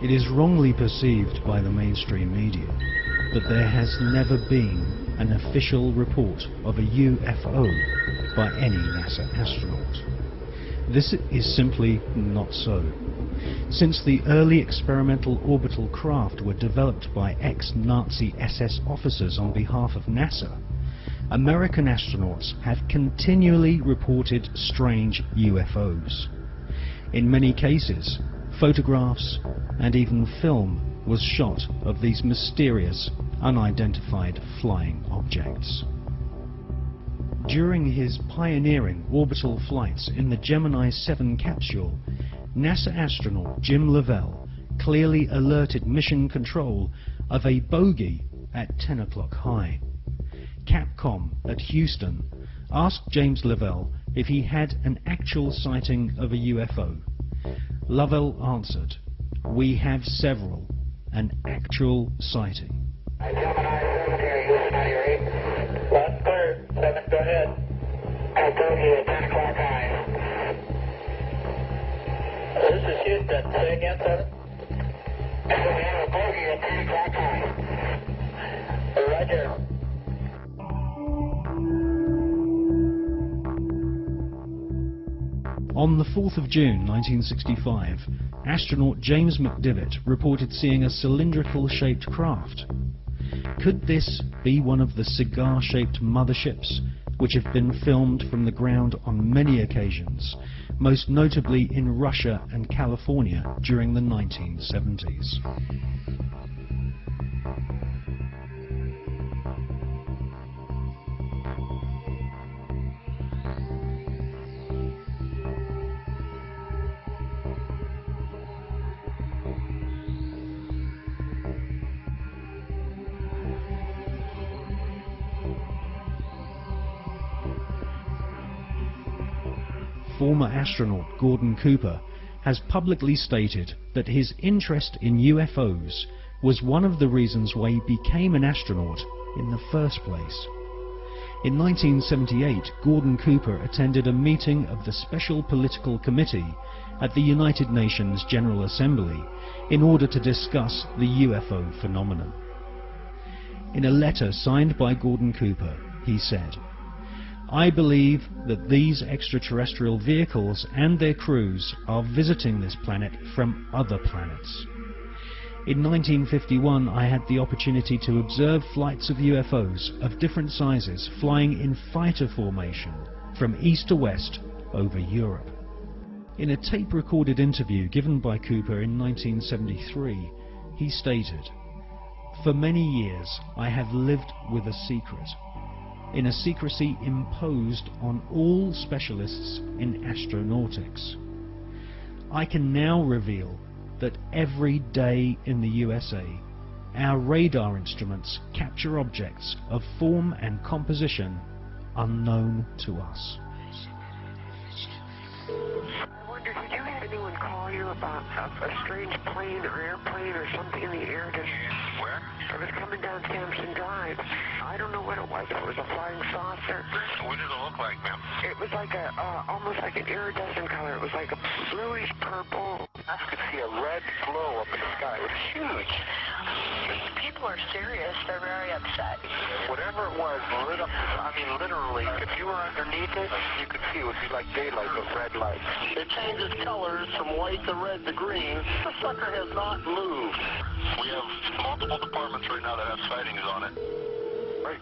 It is wrongly perceived by the mainstream media that there has never been an official report of a UFO by any NASA astronaut. This is simply not so. Since the early experimental orbital craft were developed by ex-Nazi SS officers on behalf of NASA, American astronauts have continually reported strange UFOs. In many cases, photographs and even film was shot of these mysterious, unidentified flying objects. During his pioneering orbital flights in the Gemini 7 capsule, NASA astronaut Jim Lovell clearly alerted Mission Control of a bogey at 10 o'clock high. Capcom at Houston asked James Lovell if he had an actual sighting of a UFO. Lovell answered, "We have several, an actual sighting." Gemini 7 here, Houston, you're 8. Last clear, 7, go ahead. I told you at 10 o'clock high. This is Houston, say again, 7. We have a bogey at 10 o'clock high. Roger. On the 4th of June 1965, astronaut James McDivitt reported seeing a cylindrical-shaped craft. Could this be one of the cigar-shaped motherships which have been filmed from the ground on many occasions, most notably in Russia and California during the 1970s? Former astronaut Gordon Cooper has publicly stated that his interest in UFOs was one of the reasons why he became an astronaut in the first place. In 1978, Gordon Cooper attended a meeting of the Special Political Committee at the United Nations General Assembly in order to discuss the UFO phenomenon. In a letter signed by Gordon Cooper, he said, "I believe that these extraterrestrial vehicles and their crews are visiting this planet from other planets. In 1951, I had the opportunity to observe flights of UFOs of different sizes flying in fighter formation from east to west over Europe." In a tape-recorded interview given by Cooper in 1973, he stated, "For many years I have lived with a secret, in a secrecy imposed on all specialists in astronautics. I can now reveal that every day in the USA, our radar instruments capture objects of form and composition unknown to us." I wonder, did you have anyone call you about a strange plane or airplane or something in the air? Where? It was coming down Sampson Drive. I don't know what it was. It was a flying saucer. What did it look like, ma'am? It was like almost like an iridescent color. It was like a bluish purple. I could see a red glow up in the sky. It was huge. People are serious. They're very upset. Whatever it was lit up. I mean, literally, if you were underneath it, you could see it would be like daylight with red lights. It changes colors from white to red to green. The sucker has not moved. We have multiple departments right now that have sightings on it.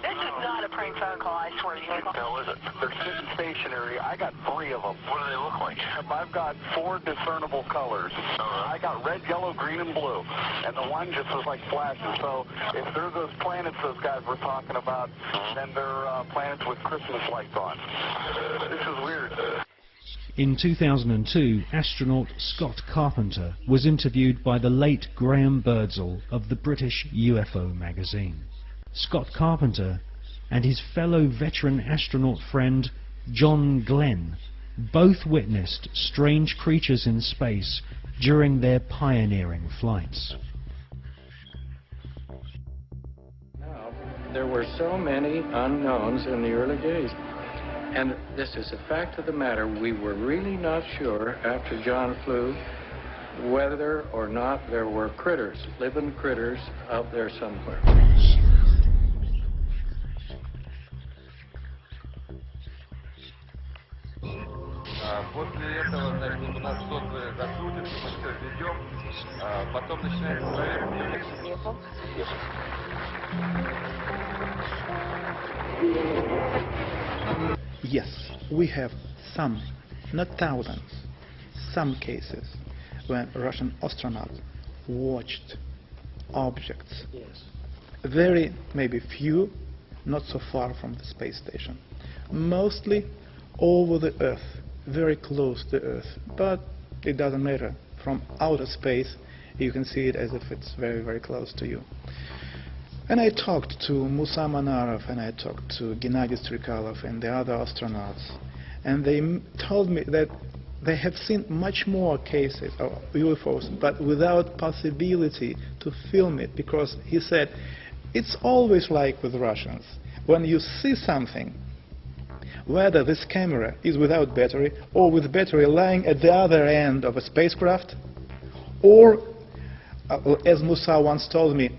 This is not a prank phone call, I swear to you. No, is it? They're sitting stationary. I got 3 of them. What do they look like? I've got 4 discernible colors. I got red, yellow, green, and blue. And the one just was like flashing. So if they're those planets those guys were talking about, then they're planets with Christmas lights on. This is weird. In 2002, astronaut Scott Carpenter was interviewed by the late Graham Birdsall of the British UFO magazine. Scott Carpenter and his fellow veteran astronaut friend John Glenn both witnessed strange creatures in space during their pioneering flights. Now, there were so many unknowns in the early days. And this is a fact of the matter. We were really not sure after John flew whether or not there were critters, living critters out there somewhere. После этого, значит, у нас сотворы закрутятся, мы все введем, потом начинается проверка. Yes, we have some, not thousands, some cases when Russian astronauts watched objects, very, maybe few, not so far from the space station, mostly over the Earth, very close to Earth, but it doesn't matter. From outer space, you can see it as if it's very, very close to you. And I talked to Musa Manarov and I talked to Gennady Strikalov and the other astronauts, and they told me that they have seen much more cases of UFOs, but without possibility to film it, because he said it's always like with Russians. When you see something, whether this camera is without battery or with battery lying at the other end of a spacecraft, or as Musa once told me,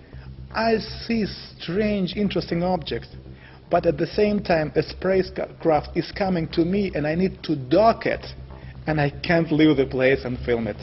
I see strange, interesting objects, but at the same time a spacecraft is coming to me and I need to dock it, and I can't leave the place and film it.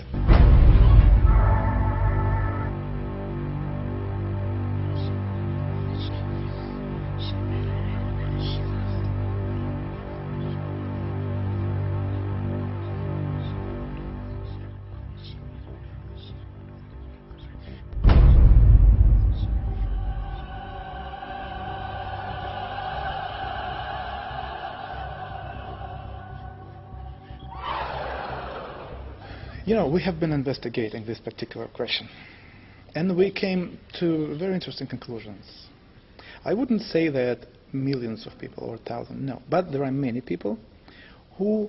You know, we have been investigating this particular question, and we came to very interesting conclusions. I wouldn't say that millions of people or thousands, no, but there are many people who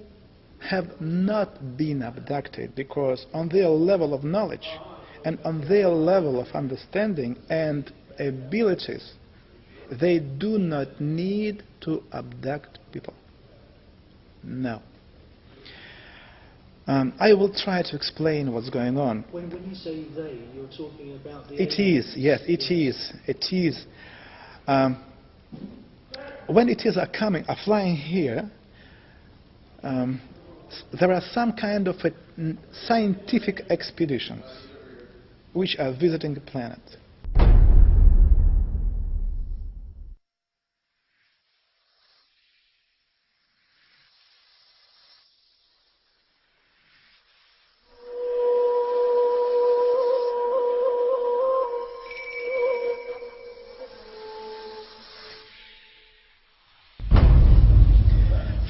have not been abducted because on their level of knowledge and on their level of understanding and abilities, they do not need to abduct people. No. I will try to explain what's going on. When you say they, you're talking about the... It is, yes, it is. It is. When it is are flying here, there are some kind of scientific expeditions which are visiting the planet.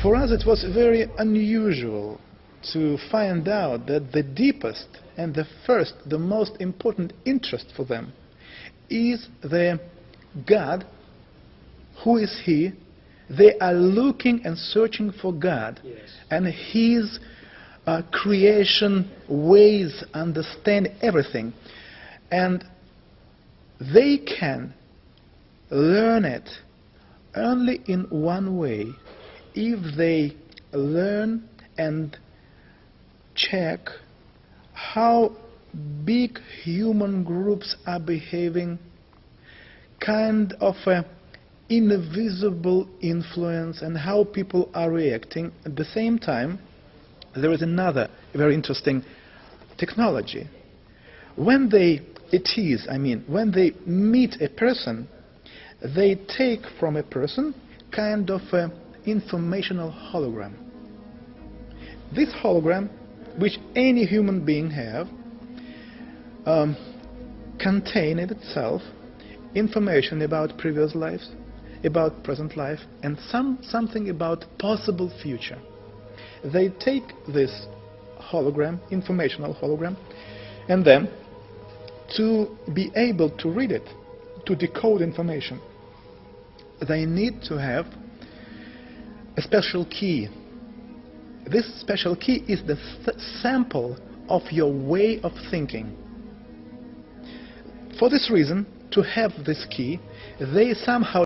For us it was very unusual to find out that the deepest and the most important interest for them is the God. Who is He? They are looking and searching for God, yes, and His creation, ways, understand everything. And they can learn it only in one way: if they learn and check how big human groups are behaving, kind of an invisible influence, and how people are reacting. At the same time, there is another very interesting technology. When they meet a person, they take from a person kind of a informational hologram. This hologram, which any human being have, contain in itself information about previous lives, about present life, and something about possible future. They take this hologram, informational hologram, and then to be able to read it, to decode information, they need to have a special key. This special key is the sample of your way of thinking. For this reason, to have this key, they somehow